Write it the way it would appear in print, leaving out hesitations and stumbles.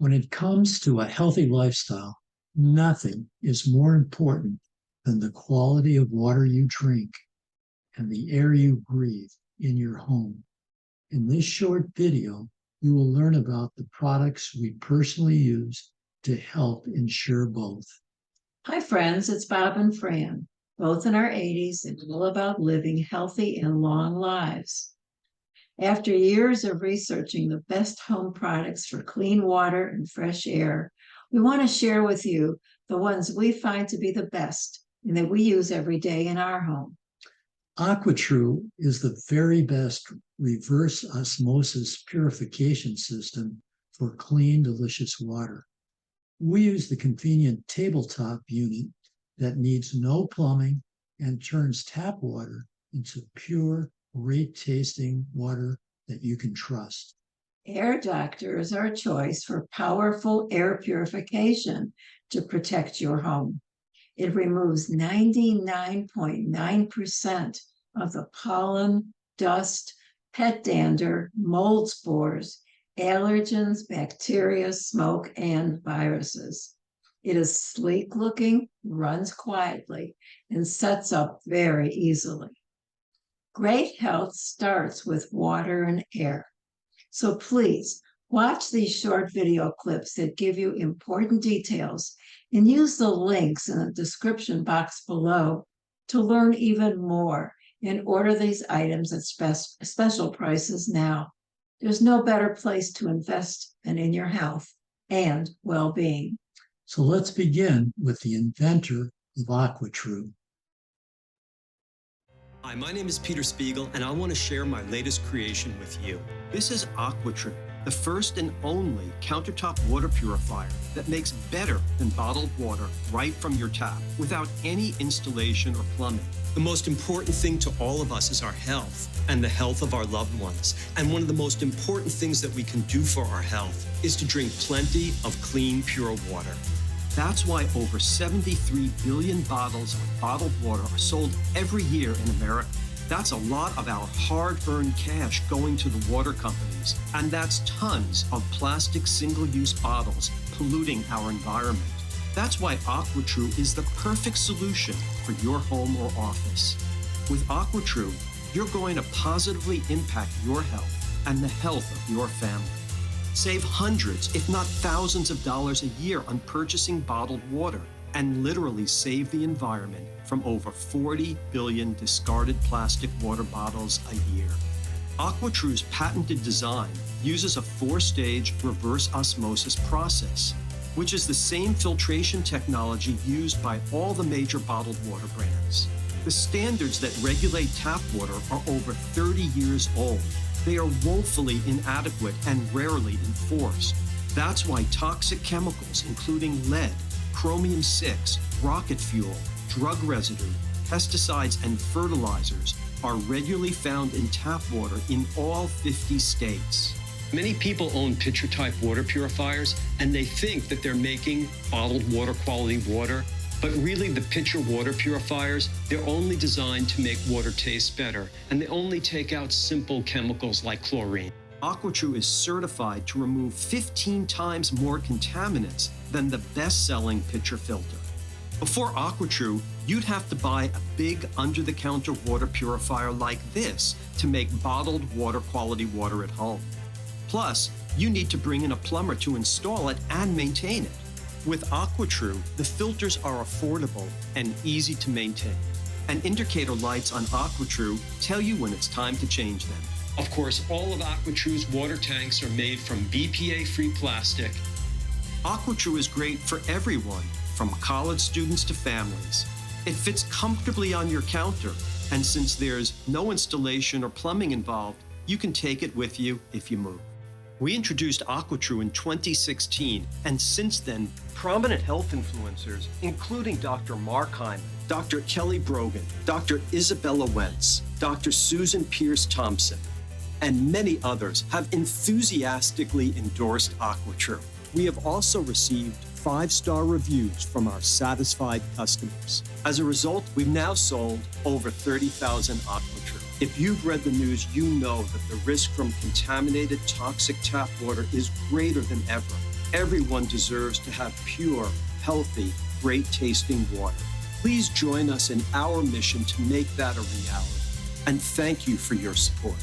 When it comes to a healthy lifestyle, nothing is more important than the quality of water you drink and the air you breathe in your home. In this short video, you will learn about the products we personally use to help ensure both. Hi friends, it's Bob and Fran, both in our 80s and all about living healthy and long lives. After years of researching the best home products for clean water and fresh air, we want to share with you the ones we find to be the best and that we use every day in our home. AquaTru is the very best reverse osmosis purification system for clean, delicious water. We use the convenient tabletop unit that needs no plumbing and turns tap water into pure, great tasting water that you can trust. Air Doctor is our choice for powerful air purification to protect your home. It removes 99.9% of the pollen, dust, pet dander, mold spores, allergens, bacteria, smoke, and viruses. It is sleek looking, runs quietly, and sets up very easily. Great health starts with water and air. So please watch these short video clips that give you important details and use the links in the description box below to learn even more and order these items at special prices now. There's no better place to invest than in your health and well-being. So let's begin with the inventor of AquaTru. Hi, my name is Peter Spiegel, and I want to share my latest creation with you. This is AquaTru, the first and only countertop water purifier that makes better than bottled water right from your tap without any installation or plumbing. The most important thing to all of us is our health and the health of our loved ones. And one of the most important things that we can do for our health is to drink plenty of clean, pure water. That's why over 73 billion bottles of bottled water are sold every year in America. That's a lot of our hard-earned cash going to the water companies, and that's tons of plastic single-use bottles polluting our environment. That's why AquaTru is the perfect solution for your home or office. With AquaTru, you're going to positively impact your health and the health of your family. Save hundreds, if not thousands of dollars a year on purchasing bottled water, and literally save the environment from over 40 billion discarded plastic water bottles a year. AquaTru's patented design uses a 4-stage reverse osmosis process, which is the same filtration technology used by all the major bottled water brands. The standards that regulate tap water are over 30 years old. They are woefully inadequate and rarely enforced. That's why toxic chemicals, including lead, chromium-6, rocket fuel, drug residue, pesticides, and fertilizers, are regularly found in tap water in all 50 states. Many people own pitcher-type water purifiers, and they think that they're making bottled water quality water. But really, the pitcher water purifiers, they're only designed to make water taste better, and they only take out simple chemicals like chlorine. AquaTru is certified to remove 15 times more contaminants than the best-selling pitcher filter. Before AquaTru, you'd have to buy a big under-the-counter water purifier like this to make bottled water quality water at home. Plus, you need to bring in a plumber to install it and maintain it. With AquaTru, the filters are affordable and easy to maintain. And indicator lights on AquaTru tell you when it's time to change them. Of course, all of AquaTru's water tanks are made from BPA-free plastic. AquaTru is great for everyone, from college students to families. It fits comfortably on your counter, and since there's no installation or plumbing involved, you can take it with you if you move. We introduced AquaTru in 2016, and since then, prominent health influencers, including Dr. Mark Hyman, Dr. Kelly Brogan, Dr. Isabella Wentz, Dr. Susan Pierce Thompson, and many others have enthusiastically endorsed AquaTru. We have also received 5-star reviews from our satisfied customers. As a result, we've now sold over 30,000 AquaTru. If you've read the news, you know that the risk from contaminated toxic tap water is greater than ever. Everyone deserves to have pure, healthy, great-tasting water. Please join us in our mission to make that a reality. And thank you for your support.